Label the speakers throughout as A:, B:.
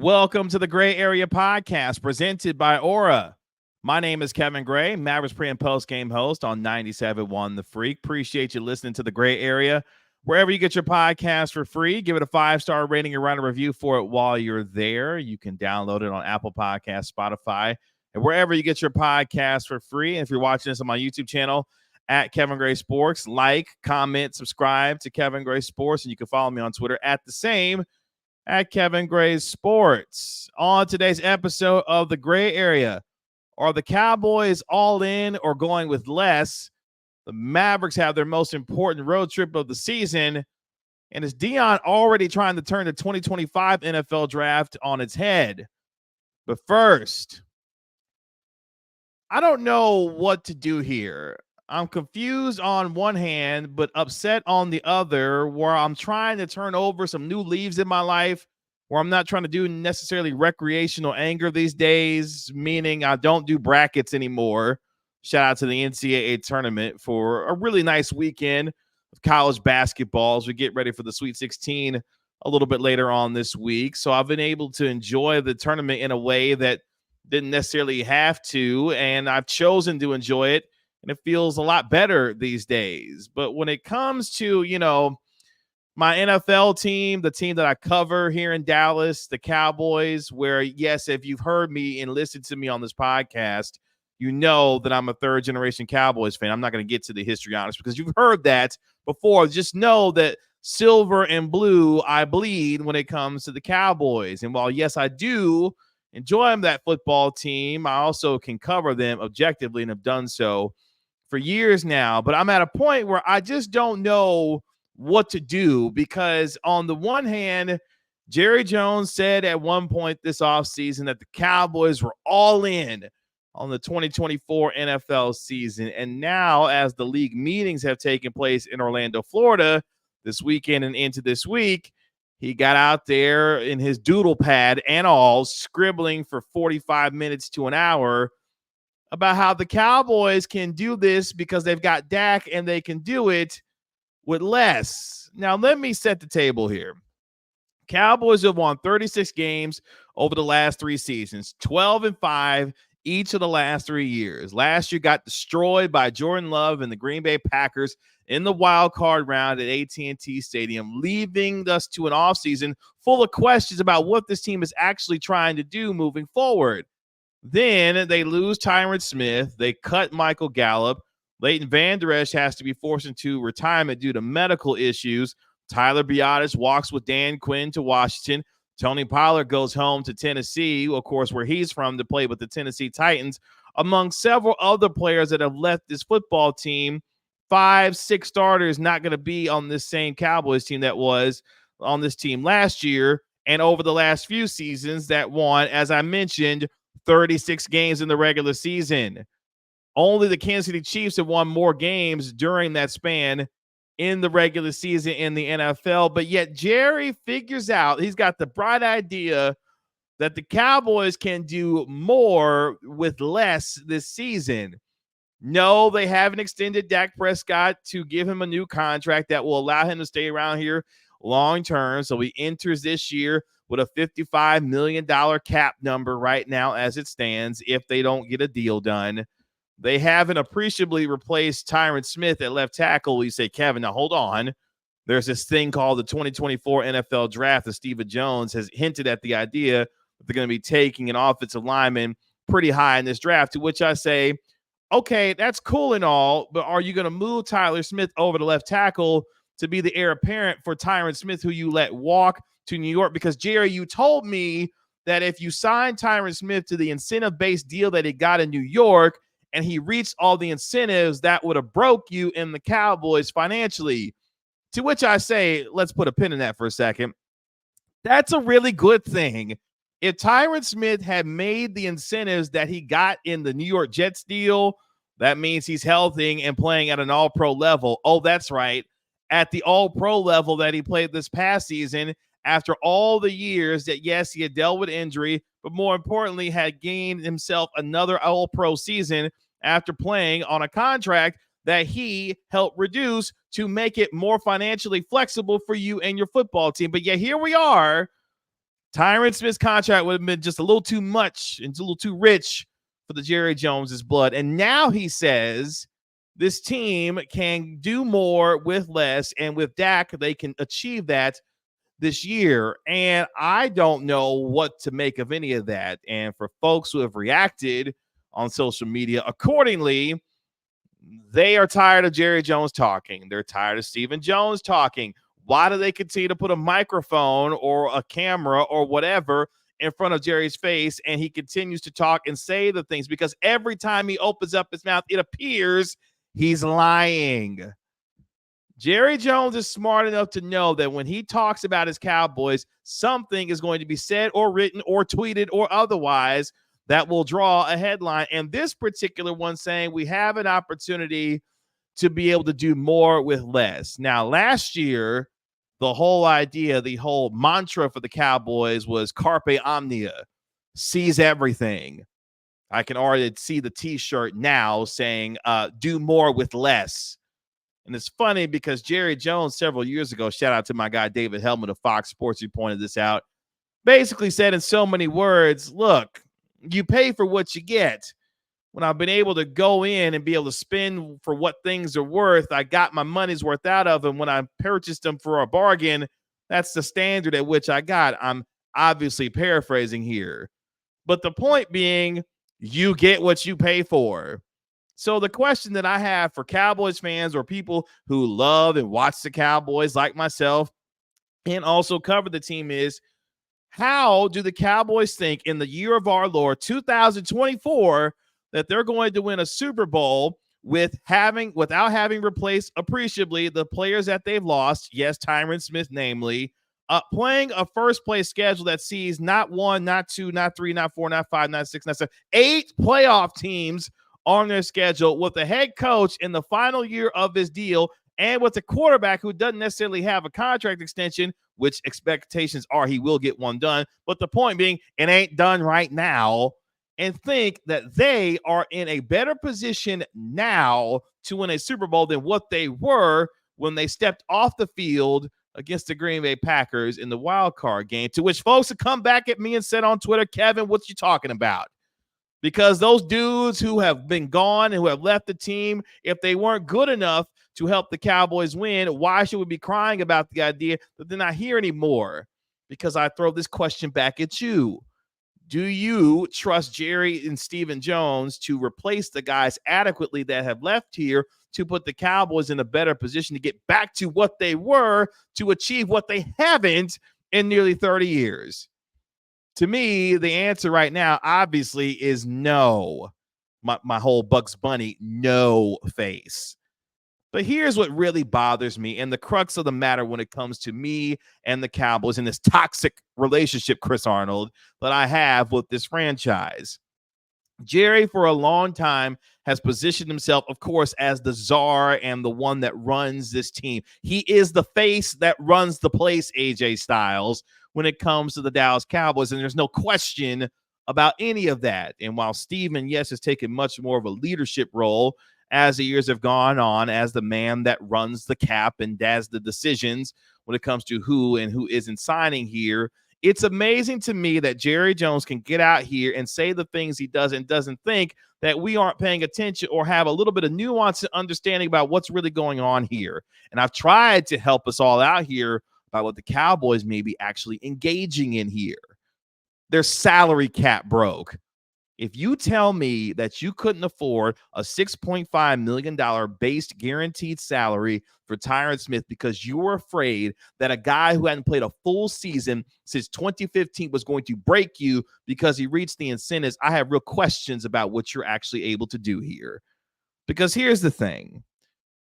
A: Welcome to the Gray Area Podcast presented by Aura. My name is Kevin Gray, Mavericks pre- and post-game host on 97.1 The Freak. Appreciate you listening to the Gray Area. Wherever you get your podcast for free, give it a 5-star rating and write a review for it while you're there. You can download it on Apple Podcasts, Spotify, and wherever you get your podcast for free. And if you're watching this on my YouTube channel, at Kevin Gray Sports, like, comment, subscribe to Kevin Gray Sports, and you can follow me on Twitter at the same, at Kevin Gray Sports. On today's episode of the Gray Area, are the Cowboys all in or going with less? The Mavericks have their most important road trip of the season, and is Deion already trying to turn the 2025 NFL draft on its head? But first, I don't know what to do here. I'm confused on one hand, but upset on the other, where I'm trying to turn over some new leaves in my life, where I'm not trying to do necessarily recreational anger these days, meaning I don't do brackets anymore. Shout out to the NCAA tournament for a really nice weekend of college basketball as we get ready for the Sweet 16 a little bit later on this week. So I've been able to enjoy the tournament in a way that didn't necessarily have to, and I've chosen to enjoy it. And it feels a lot better these days. But when it comes to, my NFL team, the team that I cover here in Dallas, the Cowboys, where, yes, if you've heard me and listened to me on this podcast, you know that I'm a third-generation Cowboys fan. I'm not going to get to the history honors because you've heard that before. Just know that silver and blue, I bleed when it comes to the Cowboys. And while, yes, I do enjoy that football team, I also can cover them objectively and have done so for years now. But I'm at a point where I just don't know what to do, because on the one hand, Jerry Jones said at one point this offseason that the Cowboys were all in on the 2024 NFL season. And now, as the league meetings have taken place in Orlando, Florida this weekend and into this week, he got out there in his doodle pad and all, scribbling for 45 minutes to an hour about how the Cowboys can do this because they've got Dak and they can do it with less. Now, let me set the table here. Cowboys have won 36 games over the last 3 seasons, 12-5 each of the last 3 years. Last year got destroyed by Jordan Love and the Green Bay Packers in the wild card round at AT&T Stadium, leaving us to an offseason full of questions about what this team is actually trying to do moving forward. Then they lose Tyron Smith. They cut Michael Gallup. Leighton Vander Esch has to be forced into retirement due to medical issues. Tyler Biadasz walks with Dan Quinn to Washington. Tony Pollard goes home to Tennessee, of course, where he's from, to play with the Tennessee Titans, among several other players that have left this football team. 5-6 starters not going to be on this same Cowboys team that was on this team last year and over the last few seasons that won, as I mentioned, 36 games in the regular season. Only the Kansas City Chiefs have won more games during that span in the regular season in the NFL. But yet Jerry figures out, he's got the bright idea that the Cowboys can do more with less this season. No, they haven't extended Dak Prescott to give him a new contract that will allow him to stay around here long term. So he enters this year with a $55 million cap number right now as it stands if they don't get a deal done. They haven't appreciably replaced Tyron Smith at left tackle. You say, Kevin, now hold on. There's this thing called the 2024 NFL draft that Stephen Jones has hinted at the idea that they're going to be taking an offensive lineman pretty high in this draft, to which I say, okay, that's cool and all, but are you going to move Tyler Smith over to left tackle to be the heir apparent for Tyron Smith, who you let walk to New York? Because, Jerry, you told me that if you signed Tyron Smith to the incentive-based deal that he got in New York and he reached all the incentives, that would have broke you in the Cowboys financially. To which I say, let's put a pin in that for a second. That's a really good thing. If Tyron Smith had made the incentives that he got in the New York Jets deal, that means he's healthy and playing at an all-pro level. Oh, that's right. At the all-pro level that he played this past season, after all the years that, yes, he had dealt with injury, but more importantly, had gained himself another all-pro season after playing on a contract that he helped reduce to make it more financially flexible for you and your football team. But yeah, here we are Tyron Smith's contract would have been just a little too much and a little too rich for the Jerry Jones's blood. And now he says this team can do more with less, and with Dak, they can achieve that this year. And I don't know what to make of any of that. And for folks who have reacted on social media accordingly, they are tired of Jerry Jones talking. They're tired of Stephen Jones talking. Why do they continue to put a microphone or a camera or whatever in front of Jerry's face, and he continues to talk and say the things? Because every time he opens up his mouth, it appears he's lying. Jerry Jones is smart enough to know that when he talks about his Cowboys, something is going to be said or written or tweeted or otherwise that will draw a headline. And this particular one saying we have an opportunity to be able to do more with less. Now, last year, the whole idea, the whole mantra for the Cowboys was carpe omnia, seize everything. I can already see the t-shirt now saying do more with less. And it's funny because Jerry Jones several years ago, shout out to my guy David Hellman of Fox Sports, who pointed this out, basically said in so many words, look, you pay for what you get. When I've been able to go in and be able to spend for what things are worth, I got my money's worth out of them. When I purchased them for a bargain, that's the standard at which I got. I'm obviously paraphrasing here. But the point being, you get what you pay for. So the question that I have for Cowboys fans or people who love and watch the Cowboys like myself and also cover the team is, how do the Cowboys think in the year of our Lord, 2024, that they're going to win a Super Bowl without having replaced appreciably the players that they've lost? Yes, Tyron Smith, namely, playing a first-place schedule that sees not one, not two, not three, not four, not five, not six, not seven, 8 playoff teams on their schedule, with a head coach in the final year of his deal and with a quarterback who doesn't necessarily have a contract extension, which expectations are he will get one done. But the point being, it ain't done right now. And think that they are in a better position now to win a Super Bowl than what they were when they stepped off the field against the Green Bay Packers in the wild card game, to which folks have come back at me and said on Twitter, Kevin, what you talking about? Because those dudes who have been gone and who have left the team, if they weren't good enough to help the Cowboys win, why should we be crying about the idea that they're not here anymore? Because I throw this question back at you. Do you trust Jerry and Stephen Jones to replace the guys adequately that have left here to put the Cowboys in a better position to get back to what they were, to achieve what they haven't in nearly 30 years? To me, the answer right now, obviously, is no. My whole Bugs Bunny no face. But here's what really bothers me, and the crux of the matter when it comes to me and the Cowboys and this toxic relationship, Chris Arnold, that I have with this franchise. Jerry, for a long time, has positioned himself, of course, as the czar and the one that runs this team. He is the face that runs the place, AJ Styles, when it comes to the Dallas Cowboys, and there's no question about any of that. And while Steven, yes, has taken much more of a leadership role as the years have gone on, as the man that runs the cap and does the decisions when it comes to who and who isn't signing here, it's amazing to me that Jerry Jones can get out here and say the things he does and doesn't think that we aren't paying attention or have a little bit of nuance and understanding about what's really going on here. And I've tried to help us all out here about what the Cowboys may be actually engaging in here. Their salary cap broke. If you tell me that you couldn't afford a $6.5 million base guaranteed salary for Tyron Smith because you were afraid that a guy who hadn't played a full season since 2015 was going to break you because he reached the incentives, I have real questions about what you're actually able to do here. Because here's the thing.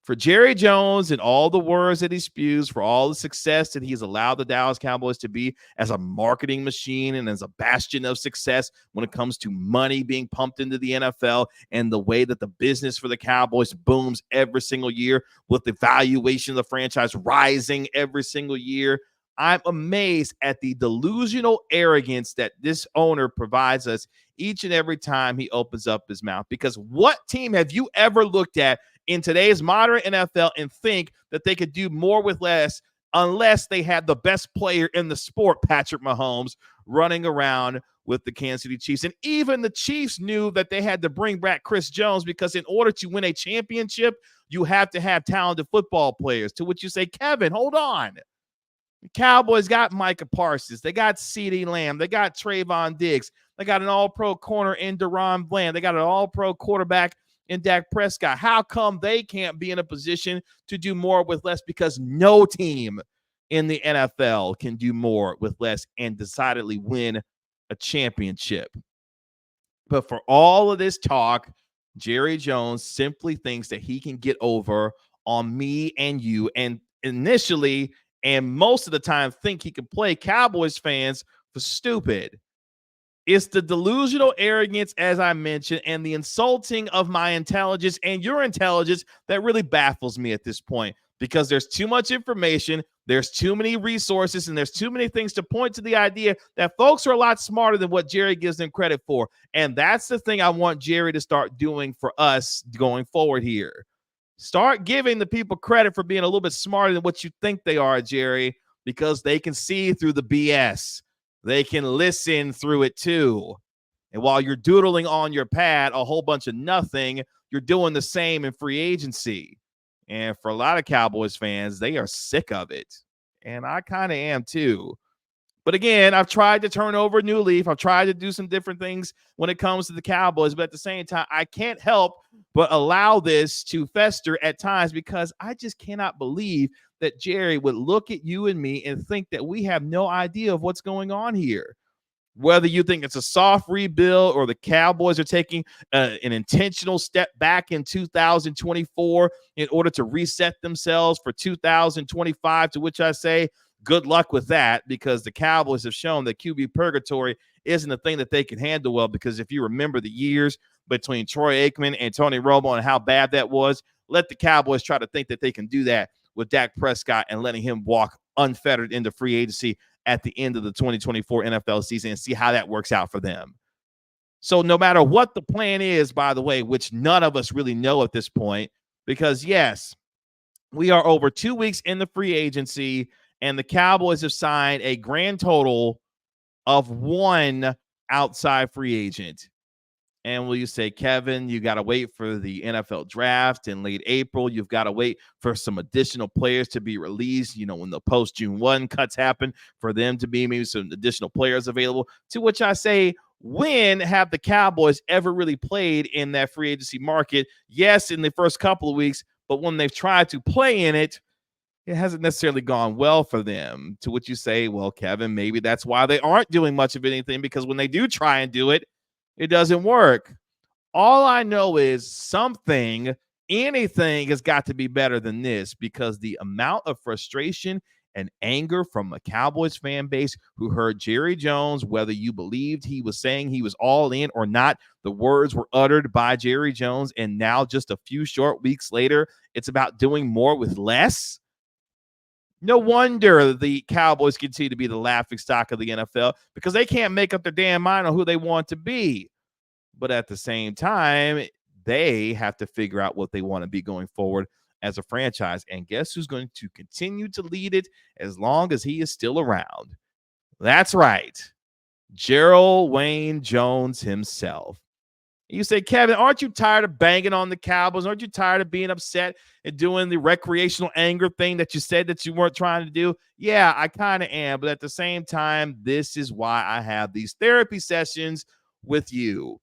A: For Jerry Jones and all the words that he spews, for all the success that he's allowed the Dallas Cowboys to be as a marketing machine and as a bastion of success when it comes to money being pumped into the NFL and the way that the business for the Cowboys booms every single year with the valuation of the franchise rising every single year, I'm amazed at the delusional arrogance that this owner provides us each and every time he opens up his mouth. Because what team have you ever looked at in today's modern NFL and think that they could do more with less unless they had the best player in the sport, Patrick Mahomes, running around with the Kansas City Chiefs. And even the Chiefs knew that they had to bring back Chris Jones, because in order to win a championship, you have to have talented football players. To which you say, Kevin, hold on. The Cowboys got Micah Parsons. They got CeeDee Lamb. They got Trayvon Diggs. They got an all-pro corner in Deron Bland. They got an all-pro quarterback in Dak Prescott. How come they can't be in a position to do more with less? Because no team in the NFL can do more with less and decidedly win a championship. But for all of this talk, Jerry Jones simply thinks that he can get over on me and you, and initially and most of the time think he can play Cowboys fans for stupid. It's the delusional arrogance, as I mentioned, and the insulting of my intelligence and your intelligence that really baffles me at this point, because there's too much information, there's too many resources, and there's too many things to point to the idea that folks are a lot smarter than what Jerry gives them credit for. And that's the thing I want Jerry to start doing for us going forward here. Start giving the people credit for being a little bit smarter than what you think they are, Jerry, because they can see through the BS. They can listen through it too. And while you're doodling on your pad a whole bunch of nothing, you're doing the same in free agency. And for a lot of Cowboys fans, they are sick of it. And I kind of am too. But again, I've tried to turn over a new leaf. I've tried to do some different things when it comes to the Cowboys. But at the same time, I can't help but allow this to fester at times, because I just cannot believe that Jerry would look at you and me and think that we have no idea of what's going on here. Whether you think it's a soft rebuild or the Cowboys are taking an intentional step back in 2024 in order to reset themselves for 2025, to which I say, good luck with that, because the Cowboys have shown that QB purgatory isn't a thing that they can handle well. Because if you remember the years between Troy Aikman and Tony Romo and how bad that was, let the Cowboys try to think that they can do that with Dak Prescott and letting him walk unfettered into free agency at the end of the 2024 NFL season, and see how that works out for them. So no matter what the plan is, by the way, which none of us really know at this point, because yes, we are over 2 weeks in the free agency, and the Cowboys have signed a grand total of one outside free agent. And will you say, Kevin, you got to wait for the NFL draft in late April. You've got to wait for some additional players to be released, when the post-June 1 cuts happen, for them to be maybe some additional players available. To which I say, when have the Cowboys ever really played in that free agency market? Yes, in the first couple of weeks, but when they've tried to play in it, it hasn't necessarily gone well for them. To which you say, well, Kevin, maybe that's why they aren't doing much of anything, because when they do try and do it, it doesn't work. All I know is anything has got to be better than this, because the amount of frustration and anger from a Cowboys fan base who heard Jerry Jones, whether you believed he was saying he was all in or not, the words were uttered by Jerry Jones. And now just a few short weeks later, it's about doing more with less. No wonder the Cowboys continue to be the laughingstock of the NFL, because they can't make up their damn mind on who they want to be. But at the same time, they have to figure out what they want to be going forward as a franchise. And guess who's going to continue to lead it as long as he is still around? That's right, Gerald Wayne Jones himself. You say, Kevin, aren't you tired of banging on the Cowboys? Aren't you tired of being upset and doing the recreational anger thing that you said that you weren't trying to do? Yeah, I kind of am. But at the same time, this is why I have these therapy sessions with you.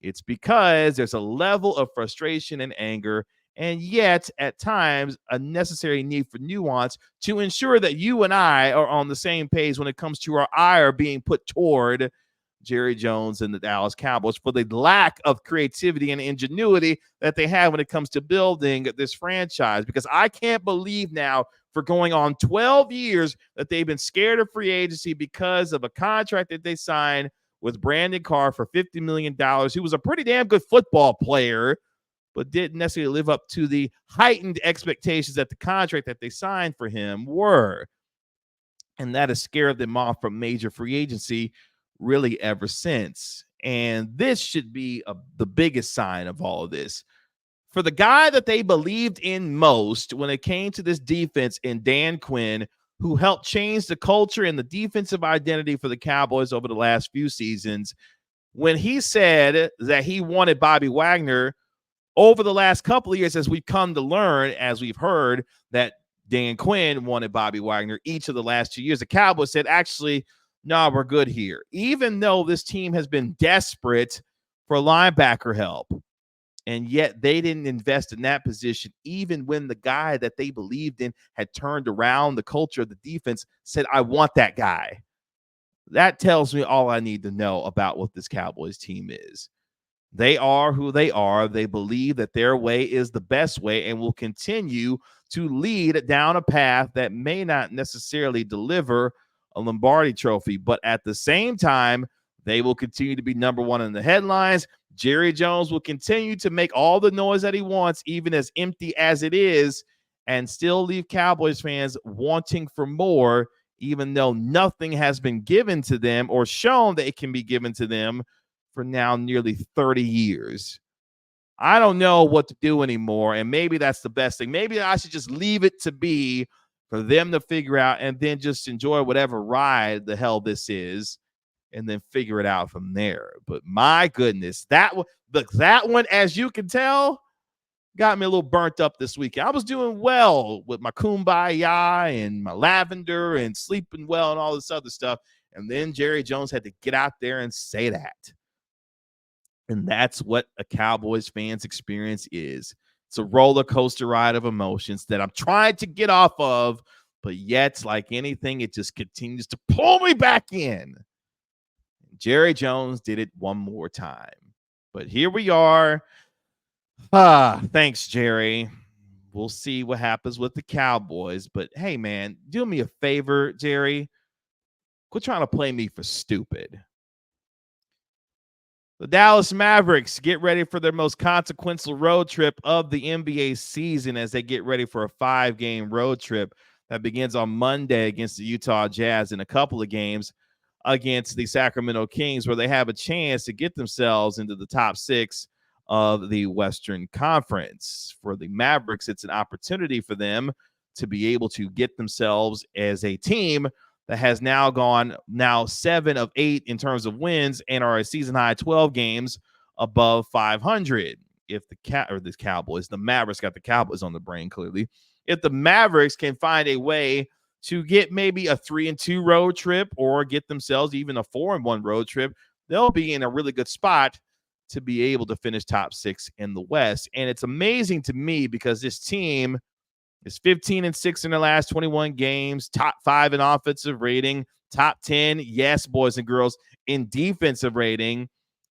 A: It's because there's a level of frustration and anger, and yet at times a necessary need for nuance to ensure that you and I are on the same page when it comes to our ire being put toward Jerry Jones and the Dallas Cowboys for the lack of creativity and ingenuity that they have when it comes to building this franchise. Because I can't believe now, for going on 12 years, that they've been scared of free agency because of a contract that they signed with Brandon Carr for $50 million, who was a pretty damn good football player, but didn't necessarily live up to the heightened expectations that the contract that they signed for him were. And that has scared them off from major free agency really ever since. And this should be the biggest sign of all of this. For the guy that they believed in most when it came to this defense in Dan Quinn, who helped change the culture and the defensive identity for the Cowboys over the last few seasons, when he said that he wanted Bobby Wagner over the last couple of years, as we've come to learn, as we've heard that Dan Quinn wanted Bobby Wagner each of the last 2 years, the Cowboys said, actually, no, we're good here. Even though this team has been desperate for linebacker help, and yet they didn't invest in that position, even when the guy that they believed in had turned around the culture of the defense, said, I want that guy. That tells me all I need to know about what this Cowboys team is. They are who they are. They believe that their way is the best way and will continue to lead down a path that may not necessarily deliver a Lombardi trophy, but at the same time, they will continue to be number one in the headlines. Jerry Jones will continue to make all the noise that he wants, even as empty as it is, and still leave Cowboys fans wanting for more, even though nothing has been given to them or shown that it can be given to them for now nearly 30 years. I don't know what to do anymore, and maybe that's the best thing. Maybe I should just leave it to be for them to figure out and then just enjoy whatever ride the hell this is and then figure it out from there. But my goodness, that one, as you can tell, got me a little burnt up this weekend. I was doing well with my kumbaya and my lavender and sleeping well and all this other stuff, and then Jerry Jones had to get out there and say that. And that's what a Cowboys fan's experience is. It's a roller coaster ride of emotions that I'm trying to get off of, but yet, like anything, it just continues to pull me back in. Jerry Jones did it one more time. But here we are. Thanks, Jerry. We'll see what happens with the Cowboys. But hey, man, do me a favor, Jerry. Quit trying to play me for stupid. The Dallas Mavericks get ready for their most consequential road trip of the NBA season as they get ready for a 5-game road trip that begins on Monday against the Utah Jazz and a couple of games against the Sacramento Kings, where they have a chance to get themselves into the top 6 of the Western Conference. For the Mavericks, it's an opportunity for them to be able to get themselves as a team that has now gone 7 of 8 in terms of wins and are a season high 12 games above 500. If the Mavericks got the Cowboys on the brain, clearly. If the Mavericks can find a way to get maybe a 3-2 road trip or get themselves even a 4-1 road trip, they'll be in a really good spot to be able to finish top 6 in the West. And it's amazing to me because this team is 15-6 in their last 21 games, top 5 in offensive rating, top 10, yes, boys and girls, in defensive rating.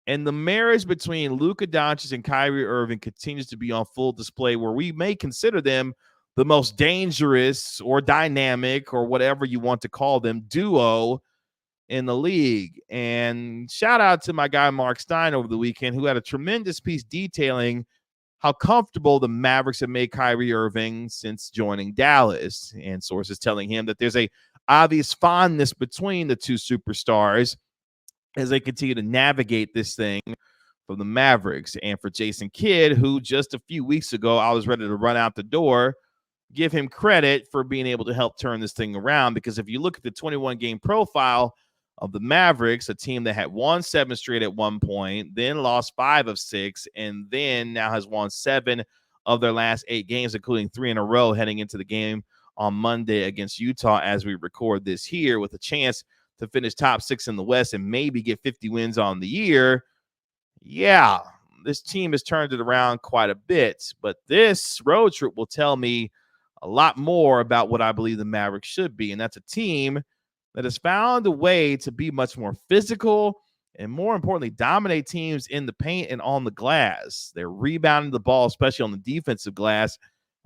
A: And the marriage between Luka Doncic and Kyrie Irving continues to be on full display, where we may consider them the most dangerous or dynamic or whatever you want to call them duo in the league. And shout out to my guy Mark Stein over the weekend, who had a tremendous piece detailing how comfortable the Mavericks have made Kyrie Irving since joining Dallas, and sources telling him that there's a obvious fondness between the two superstars as they continue to navigate this thing from the Mavericks. And for Jason Kidd, who just a few weeks ago I was ready to run out the door, give him credit for being able to help turn this thing around, because if you look at the 21-game profile of the Mavericks, a team that had won 7 straight at one point, then lost 5 of 6, and then now has won 7 of their last 8 games, including 3 in a row heading into the game on Monday against Utah as we record this here, with a chance to finish top 6 in the West and maybe get 50 wins on the year. Yeah, this team has turned it around quite a bit, but this road trip will tell me a lot more about what I believe the Mavericks should be, and that's a team that has found a way to be much more physical and, more importantly, dominate teams in the paint and on the glass. They're rebounding the ball, especially on the defensive glass,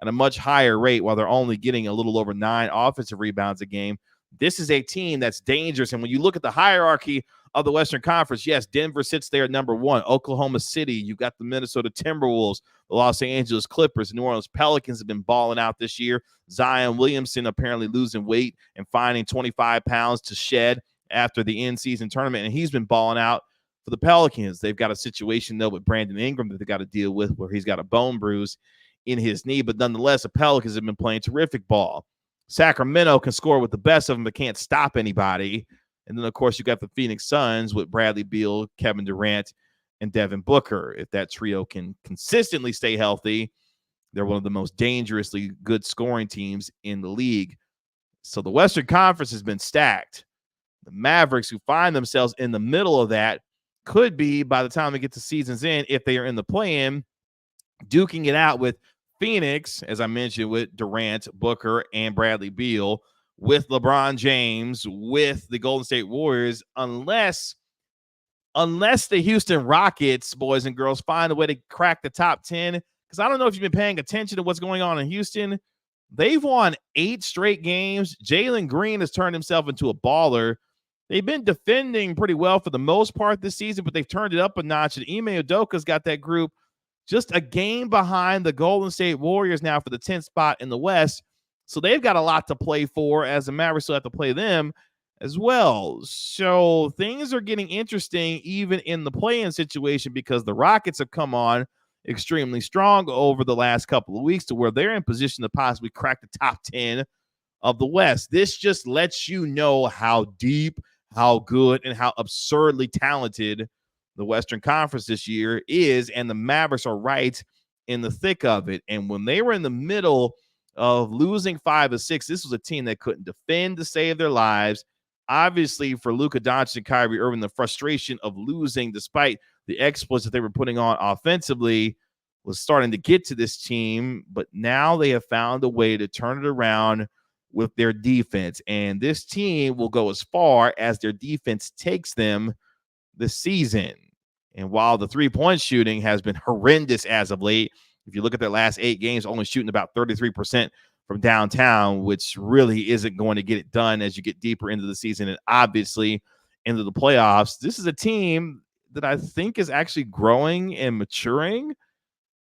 A: at a much higher rate, while they're only getting a little over 9 offensive rebounds a game. This is a team that's dangerous. And when you look at the hierarchy of the Western Conference, yes, Denver sits there at number 1. Oklahoma City, you've got the Minnesota Timberwolves, the Los Angeles Clippers, New Orleans Pelicans have been balling out this year. Zion Williamson apparently losing weight and finding 25 pounds to shed after the in-season tournament, and he's been balling out for the Pelicans. They've got a situation, though, with Brandon Ingram that they got to deal with, where he's got a bone bruise in his knee, but nonetheless, the Pelicans have been playing terrific ball. Sacramento can score with the best of them, but can't stop anybody. And then, of course, you got the Phoenix Suns with Bradley Beal, Kevin Durant, and Devin Booker. If that trio can consistently stay healthy, they're one of the most dangerously good scoring teams in the league. So the Western Conference has been stacked. The Mavericks, who find themselves in the middle of that, could be, by the time they get to season's end, if they are in the play-in, duking it out with Phoenix, as I mentioned, with Durant, Booker, and Bradley Beal, with LeBron James, with the Golden State Warriors, unless the Houston Rockets, boys and girls, find a way to crack the top 10. Because I don't know if you've been paying attention to what's going on in Houston. They've won 8 straight games. Jalen Green has turned himself into a baller. They've been defending pretty well for the most part this season, but they've turned it up a notch. And Ime Udoka's got that group just a game behind the Golden State Warriors now for the 10th spot in the West. So they've got a lot to play for, as the Mavericks still have to play them as well. So things are getting interesting even in the play-in situation, because the Rockets have come on extremely strong over the last couple of weeks to where they're in position to possibly crack the top 10 of the West. This just lets you know how deep, how good, and how absurdly talented the Western Conference this year is, and the Mavericks are right in the thick of it. And when they were in the middle of losing 5 of 6, this was a team that couldn't defend to save their lives. Obviously, for Luka Doncic and Kyrie Irving, the frustration of losing despite the exploits that they were putting on offensively was starting to get to this team. But now they have found a way to turn it around with their defense. And this team will go as far as their defense takes them this season. And while the three-point shooting has been horrendous as of late, if you look at their last 8 games, only shooting about 33% from downtown, which really isn't going to get it done as you get deeper into the season and obviously into the playoffs. This is a team that I think is actually growing and maturing.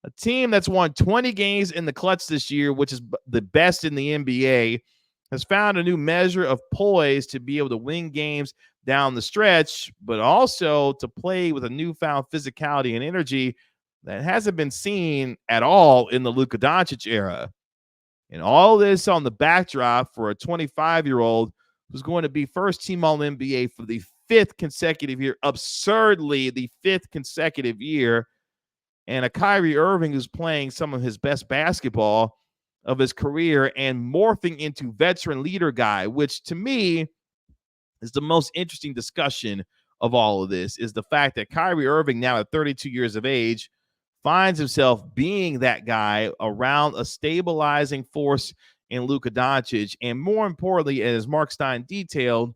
A: A team that's won 20 games in the clutch this year, which is the best in the NBA, has found a new measure of poise to be able to win games down the stretch, but also to play with a newfound physicality and energy that hasn't been seen at all in the Luka Doncic era. And all this on the backdrop for a 25-year-old who's going to be first-team All-NBA for the 5th consecutive year, absurdly the 5th consecutive year, and a Kyrie Irving who's playing some of his best basketball of his career and morphing into veteran leader guy, which to me is the most interesting discussion of all of this, is the fact that Kyrie Irving, now at 32 years of age, finds himself being that guy around a stabilizing force in Luka Doncic. And more importantly, as Mark Stein detailed,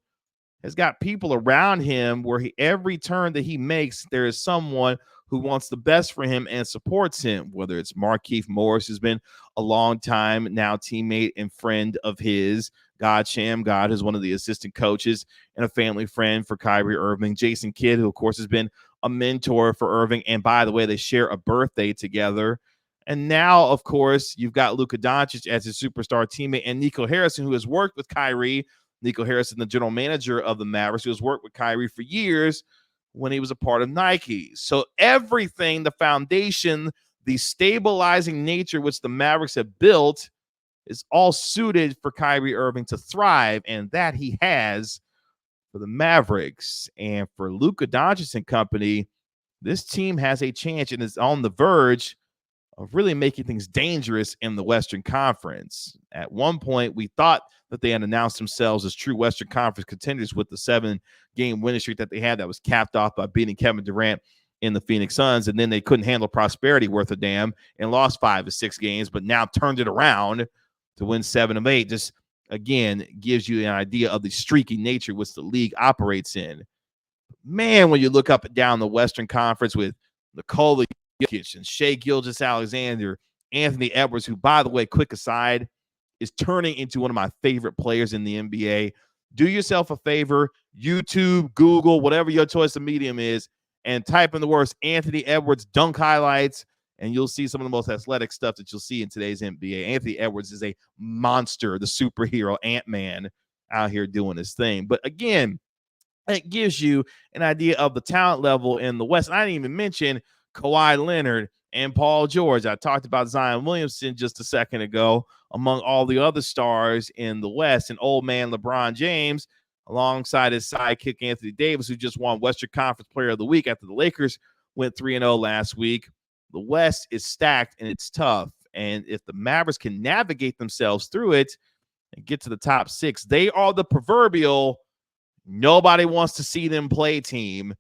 A: has got people around him where every turn that he makes, there is someone who wants the best for him and supports him, whether it's Markieff Morris, who's been a long time now teammate and friend of his, God Shamgod, who's one of the assistant coaches and a family friend for Kyrie Irving, Jason Kidd, who, of course, has been a mentor for Irving. And by the way, they share a birthday together. And now, of course, you've got Luka Doncic as his superstar teammate, and Nico Harrison, who has worked with Kyrie. Nico Harrison, the general manager of the Mavericks, who has worked with Kyrie for years when he was a part of Nike. So everything, the foundation, the stabilizing nature which the Mavericks have built is all suited for Kyrie Irving to thrive, and that he has for the Mavericks. And for Luka Doncic and company, this team has a chance and is on the verge of really making things dangerous in the Western Conference. At one point, we thought that they had announced themselves as true Western Conference contenders with the 7-game winning streak that they had that was capped off by beating Kevin Durant in the Phoenix Suns. And then they couldn't handle prosperity worth a damn and lost 5 of 6 games, but now turned it around to win 7 of 8. Just, again, gives you an idea of the streaky nature which the league operates in. Man, when you look up and down the Western Conference with Nikola Jokic and Shai Gilgeous-Alexander, Anthony Edwards, who, by the way, quick aside, is turning into one of my favorite players in the NBA. Do yourself a favor, YouTube, Google, whatever your choice of medium is, and type in the words Anthony Edwards dunk highlights, and you'll see some of the most athletic stuff that you'll see in today's NBA. Anthony Edwards is a monster, the superhero Ant-Man out here doing his thing. But again, it gives you an idea of the talent level in the West. I didn't even mention Kawhi Leonard and Paul George. I talked about Zion Williamson just a second ago. among all the other stars in the West. And old man LeBron James, alongside his sidekick Anthony Davis, who just won Western Conference Player of the Week after the Lakers went 3-0 last week. The West is stacked and it's tough. And if the Mavericks can navigate themselves through it and get to the top 6, they are the proverbial nobody wants to see them play team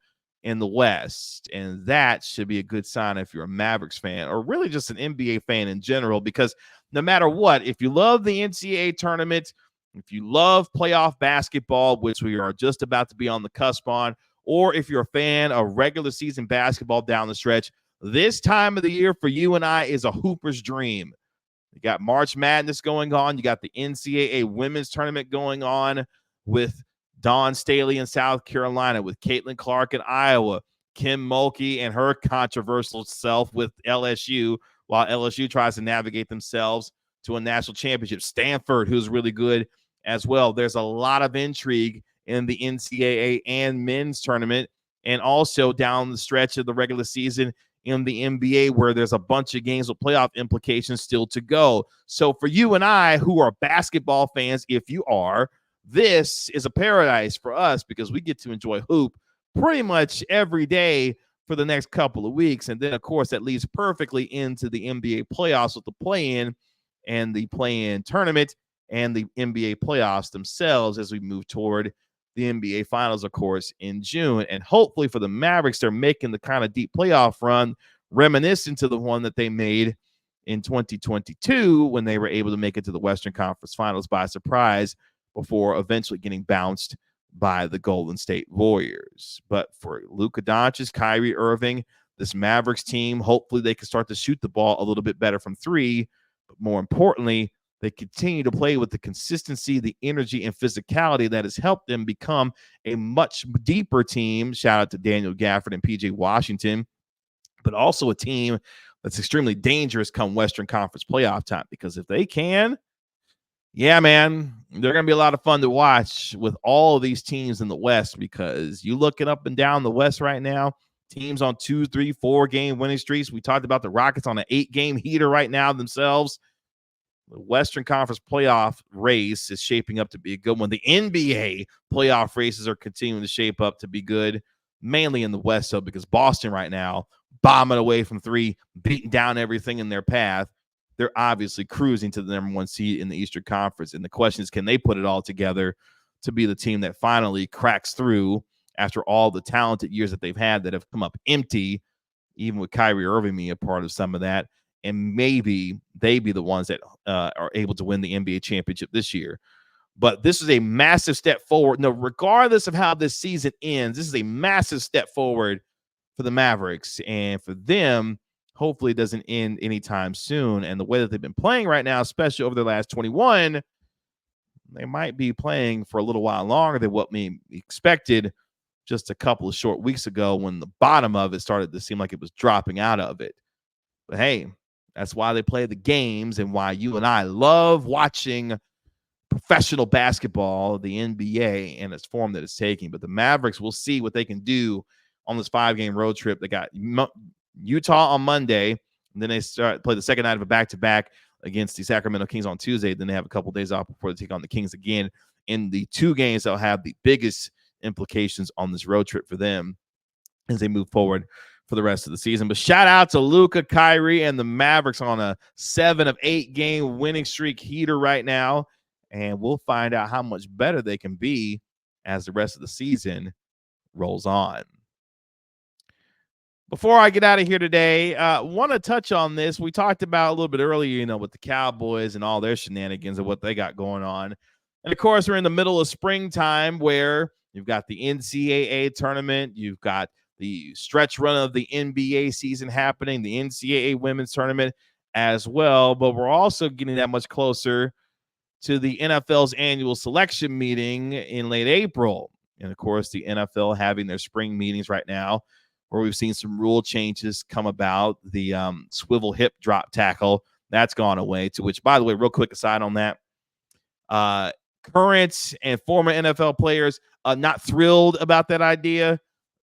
A: in the West. And that should be a good sign if you're a Mavericks fan or really just an NBA fan in general, because no matter what, if you love the NCAA tournament, if you love playoff basketball, which we are just about to be on the cusp on, or if you're a fan of regular season basketball down the stretch, this time of the year for you and I is a hooper's dream. You got March Madness going on. You got the NCAA women's tournament going on with Dawn Staley in South Carolina, with Caitlin Clark in Iowa, Kim Mulkey and her controversial self with LSU, while LSU tries to navigate themselves to a national championship. Stanford, who's really good as well. There's a lot of intrigue in the NCAA and men's tournament, and also down the stretch of the regular season in the NBA, where there's a bunch of games with playoff implications still to go. So for you and I, who are basketball fans, if you are, this is a paradise for us because we get to enjoy hoop pretty much every day for the next couple of weeks. And then, of course, that leads perfectly into the NBA playoffs with the play-in and the play-in tournament and the NBA playoffs themselves as we move toward the NBA Finals, of course, in June. And hopefully for the Mavericks, they're making the kind of deep playoff run reminiscent to the one that they made in 2022 when they were able to make it to the Western Conference Finals by surprise before eventually getting bounced by the Golden State Warriors. But for Luka Doncic, Kyrie Irving, this Mavericks team, hopefully they can start to shoot the ball a little bit better from three. But more importantly, they continue to play with the consistency, the energy, and physicality that has helped them become a much deeper team. Shout out to Daniel Gafford and PJ Washington, but also a team that's extremely dangerous come Western Conference playoff time, because if they can, yeah, man, they're going to be a lot of fun to watch with all of these teams in the West, because you look it up and down the West right now, teams on 2, 3, 4-game winning streaks. We talked about the Rockets on an 8-game heater right now themselves. The Western Conference playoff race is shaping up to be a good one. The NBA playoff races are continuing to shape up to be good, mainly in the West, though, because Boston right now, bombing away from three, beating down everything in their path. They're obviously cruising to the number 1 seed in the Eastern Conference. And the question is, can they put it all together to be the team that finally cracks through after all the talented years that they've had that have come up empty, even with Kyrie Irving being a part of some of that? And maybe they be the ones that are able to win the NBA championship this year. But this is a massive step forward. No, regardless of how this season ends, this is a massive step forward for the Mavericks. And for them, hopefully it doesn't end anytime soon. And the way that they've been playing right now, especially over the last 21, they might be playing for a little while longer than what we expected just a couple of short weeks ago, when the bottom of it started to seem like it was dropping out of it. But hey, that's why they play the games and why you and I love watching professional basketball, the NBA, and its form that it's taking. But the Mavericks, will see what they can do on this 5-game road trip. They got Utah on Monday, and then they play the second night of a back-to-back against the Sacramento Kings on Tuesday. Then they have a couple days off before they take on the Kings again in the 2 games that will have the biggest implications on this road trip for them as they move forward for the rest of the season. But shout out to Luka, Kyrie, and the Mavericks on a 7 of 8 game winning streak heater right now. And we'll find out how much better they can be as the rest of the season rolls on. Before I get out of here today, want to touch on this. We talked about a little bit earlier, with the Cowboys and all their shenanigans and what they got going on. And, of course, we're in the middle of springtime where you've got the NCAA tournament. You've got the stretch run of the NBA season happening, the NCAA women's tournament as well. But we're also getting that much closer to the NFL's annual selection meeting in late April. And, of course, the NFL having their spring meetings right now, where we've seen some rule changes come about. The swivel hip drop tackle, that's gone away, to which, by the way, real quick aside on that, current and former NFL players not thrilled about that idea.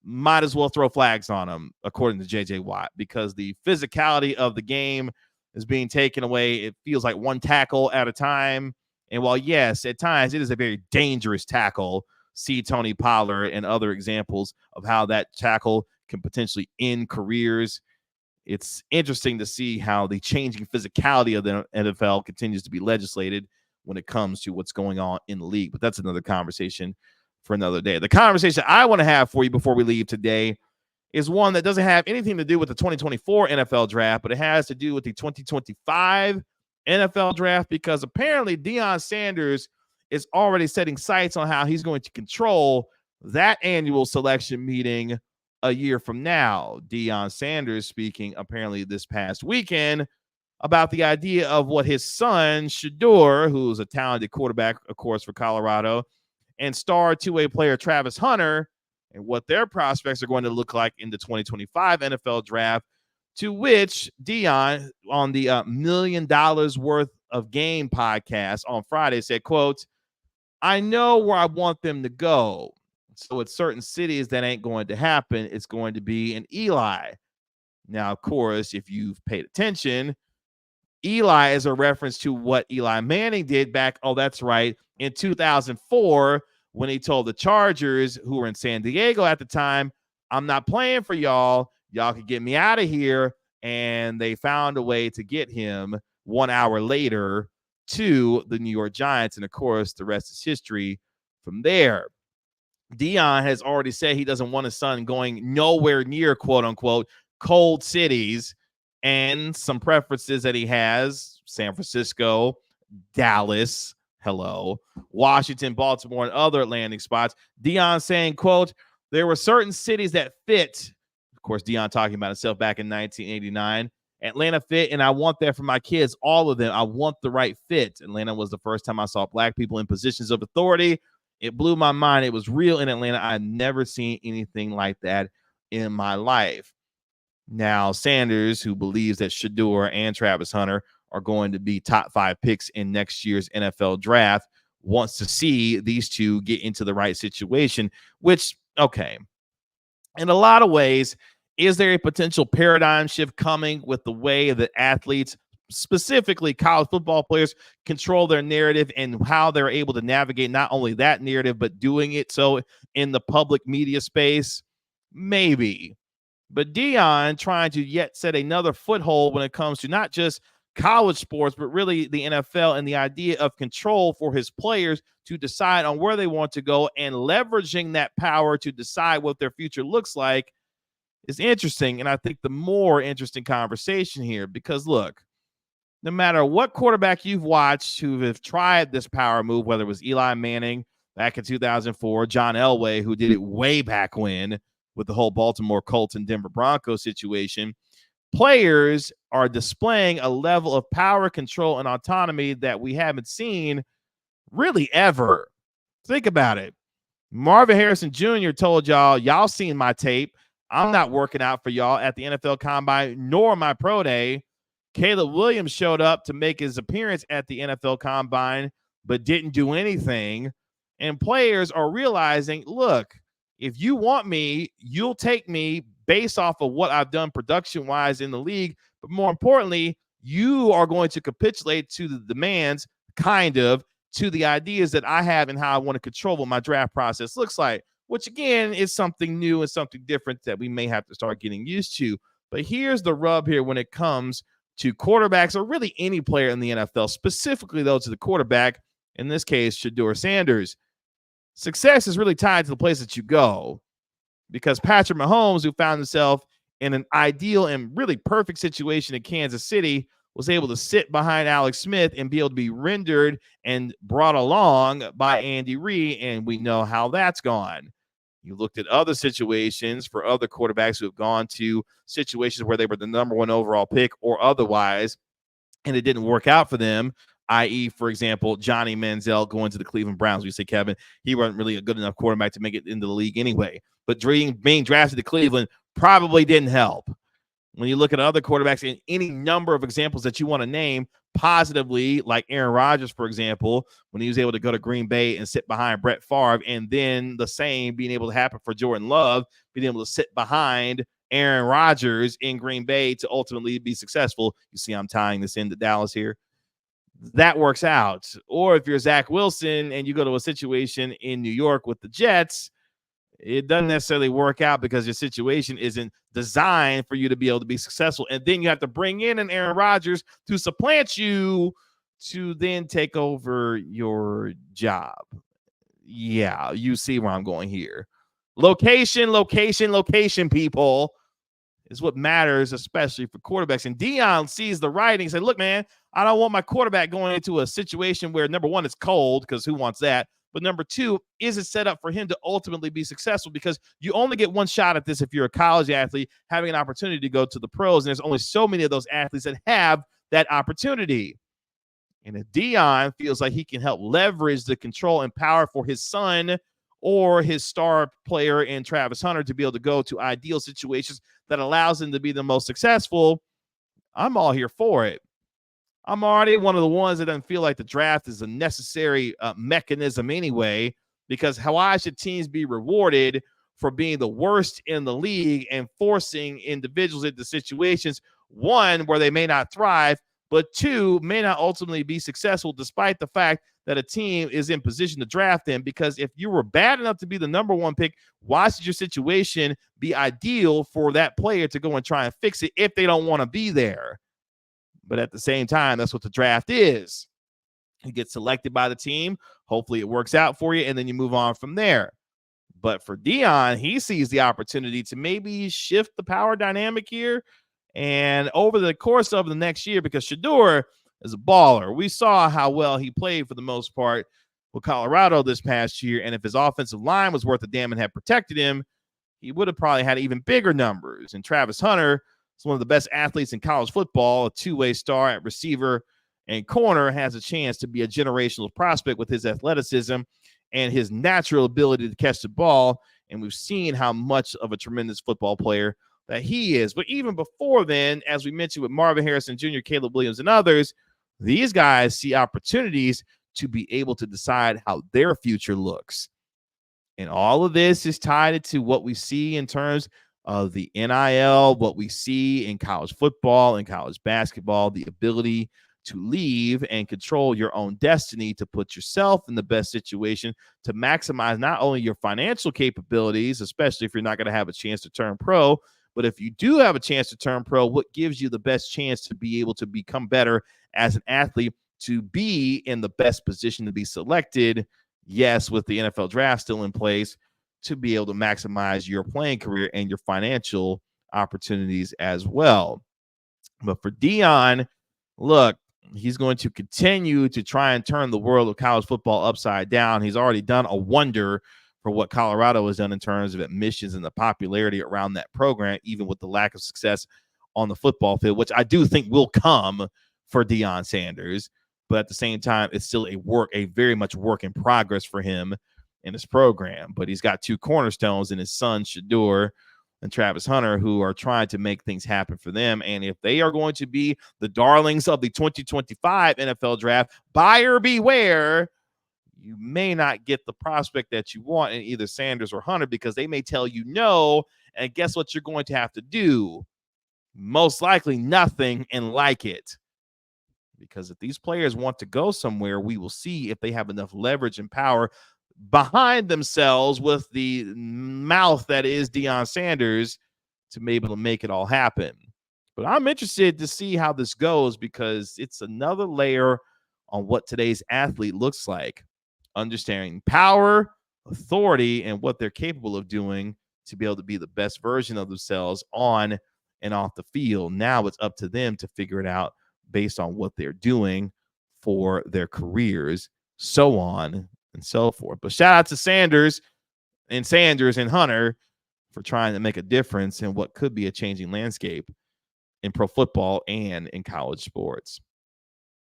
A: Might as well throw flags on them, according to J.J. Watt, because the physicality of the game is being taken away. It feels like one tackle at a time. And while, yes, at times it is a very dangerous tackle, see Tony Pollard and other examples of how that tackle can potentially end careers. It's interesting to see how the changing physicality of the NFL continues to be legislated when it comes to what's going on in the league. But that's another conversation for another day. The conversation I want to have for you before we leave today is one that doesn't have anything to do with the 2024 NFL draft, but it has to do with the 2025 NFL draft, because apparently Deion Sanders is already setting sights on how he's going to control that annual selection meeting a year from now. Deion Sanders speaking apparently this past weekend about the idea of what his son, Shedeur, who's a talented quarterback, of course, for Colorado, and star two-way player Travis Hunter, and what their prospects are going to look like in the 2025 NFL draft, to which Deion, on the $1 million worth of game podcast on Friday, said, quote, "I know where I want them to go. So it's certain cities that ain't going to happen. It's going to be in Eli." Now, of course, if you've paid attention, Eli is a reference to what Eli Manning did back, oh, that's right, in 2004, when he told the Chargers, who were in San Diego at the time, "I'm not playing for y'all. Y'all can get me out of here." And they found a way to get him 1 hour later to the New York Giants. And of course, the rest is history from there. Deion has already said he doesn't want his son going nowhere near, quote unquote, cold cities, and some preferences that he has: San Francisco, Dallas, hello, Washington, Baltimore, and other landing spots. Deion saying, quote, "There were certain cities that fit." Of course, Deion talking about himself back in 1989. "Atlanta fit, and I want that for my kids, all of them. I want the right fit. Atlanta was the first time I saw black people in positions of authority. It blew my mind. It was real in Atlanta. I've never seen anything like that in my life." Now, Sanders, who believes that Shedeur and Travis Hunter are going to be top 5 picks in next year's NFL draft, wants to see these two get into the right situation, which, okay, in a lot of ways, is there a potential paradigm shift coming with the way that athletes, specifically college football players, control their narrative and how they're able to navigate not only that narrative, but doing it so in the public media space? Maybe. But Deion trying to yet set another foothold when it comes to not just college sports, but really the NFL, and the idea of control for his players to decide on where they want to go and leveraging that power to decide what their future looks like is interesting. And I think the more interesting conversation here, because look, no matter what quarterback you've watched who have tried this power move, whether it was Eli Manning back in 2004, John Elway, who did it way back when with the whole Baltimore Colts and Denver Broncos situation, players are displaying a level of power, control, and autonomy that we haven't seen really ever. Think about it. Marvin Harrison Jr. told y'all seen my tape. I'm not working out for y'all at the NFL Combine nor my pro day. Caleb Williams showed up to make his appearance at the NFL Combine, but didn't do anything. And players are realizing, look, if you want me, you'll take me based off of what I've done production-wise in the league. But more importantly, you are going to capitulate to the demands, kind of, to the ideas that I have and how I want to control what my draft process looks like, which, again, is something new and something different that we may have to start getting used to. But here's the rub here when it comes to quarterbacks, or really any player in the NFL, specifically though to the quarterback, in this case, Shedeur Sanders. Success is really tied to the place that you go, because Patrick Mahomes, who found himself in an ideal and really perfect situation in Kansas City, was able to sit behind Alex Smith and be able to be rendered and brought along by Andy Reid, and we know how that's gone. You looked at other situations for other quarterbacks who have gone to situations where they were the number 1 overall pick or otherwise, and it didn't work out for them, i.e., for example, Johnny Manziel going to the Cleveland Browns. We say, Kevin, he wasn't really a good enough quarterback to make it into the league anyway. But being drafted to Cleveland probably didn't help. When you look at other quarterbacks in any number of examples that you want to name positively, like Aaron Rodgers, for example, when he was able to go to Green Bay and sit behind Brett Favre, and then the same being able to happen for Jordan Love, being able to sit behind Aaron Rodgers in Green Bay to ultimately be successful. You see, I'm tying this into Dallas here. That works out. Or if you're Zach Wilson and you go to a situation in New York with the Jets, it doesn't necessarily work out because your situation isn't designed for you to be able to be successful. And then you have to bring in an Aaron Rodgers to supplant you to then take over your job. Yeah, you see where I'm going here. Location, location, location, people, is what matters, especially for quarterbacks. And Deion sees the writing and said, look, man, I don't want my quarterback going into a situation where, number one, it's cold, because who wants that? But number two, is it set up for him to ultimately be successful? Because you only get one shot at this if you're a college athlete having an opportunity to go to the pros. And there's only so many of those athletes that have that opportunity. And if Deion feels like he can help leverage the control and power for his son or his star player in Travis Hunter to be able to go to ideal situations that allows him to be the most successful, I'm all here for it. I'm already one of the ones that doesn't feel like the draft is a necessary mechanism anyway, because why should teams be rewarded for being the worst in the league and forcing individuals into situations, one, where they may not thrive, but two, may not ultimately be successful despite the fact that a team is in position to draft them? Because if you were bad enough to be the number one pick, why should your situation be ideal for that player to go and try and fix it if they don't want to be there? But at the same time, that's what the draft is. You get selected by the team. Hopefully it works out for you, and then you move on from there. But for Deion, he sees the opportunity to maybe shift the power dynamic here. And over the course of the next year, because Shedeur is a baller. We saw how well he played for the most part with Colorado this past year. And if his offensive line was worth a damn and had protected him, he would have probably had even bigger numbers. And Travis Hunter is one of the best athletes in college football, a two-way star at receiver and corner, has a chance to be a generational prospect with his athleticism and his natural ability to catch the ball. And we've seen how much of a tremendous football player that he is. But even before then, as we mentioned with Marvin Harrison Jr., Caleb Williams, and others, these guys see opportunities to be able to decide how their future looks. And all of this is tied into what we see in terms of the NIL, what we see in college football and college basketball, the ability to leave and control your own destiny, to put yourself in the best situation to maximize not only your financial capabilities, especially if you're not going to have a chance to turn pro, but if you do have a chance to turn pro, what gives you the best chance to be able to become better as an athlete, to be in the best position to be selected, yes, with the NFL draft still in place, to be able to maximize your playing career and your financial opportunities as well. But for Deion, look, he's going to continue to try and turn the world of college football upside down. He's already done a wonder for what Colorado has done in terms of admissions and the popularity around that program, even with the lack of success on the football field, which I do think will come for Deion Sanders. But at the same time, it's still a very much work in progress for him in his program. But he's got two cornerstones in his son, Shedeur, and Travis Hunter, who are trying to make things happen for them. And if they are going to be the darlings of the 2025 NFL draft, buyer beware. You may not get the prospect that you want in either Sanders or Hunter, because they may tell you no. And guess what you're going to have to do? Most likely nothing and like it. Because if these players want to go somewhere, we will see if they have enough leverage and power behind themselves with the mouth that is Deion Sanders to be able to make it all happen. But I'm interested to see how this goes, because it's another layer on what today's athlete looks like. Understanding power, authority, and what they're capable of doing to be able to be the best version of themselves on and off the field. Now it's up to them to figure it out based on what they're doing for their careers, so on and so forth. But shout out to Sanders and Hunter for trying to make a difference in what could be a changing landscape in pro football and in college sports.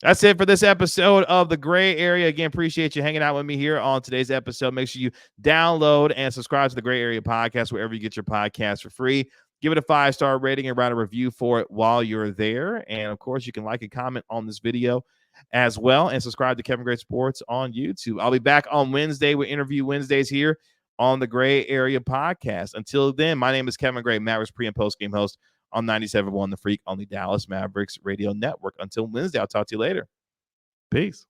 A: That's it for this episode of The Gray Area. Again, appreciate you hanging out with me here on today's episode. Make sure you download and subscribe to The Gray Area Podcast wherever you get your podcast for free. Give it a 5-star rating and write a review for it while you're there. And, of course, you can like and comment on this video as well, and subscribe to Kevin Gray Sports on YouTube. I'll be back on Wednesday with Interview Wednesdays here on the Gray Area Podcast. Until then, my name is Kevin Gray, Mavericks pre- and post-game host on 97.1 The Freak on the Dallas Mavericks Radio Network. Until Wednesday, I'll talk to you later. Peace.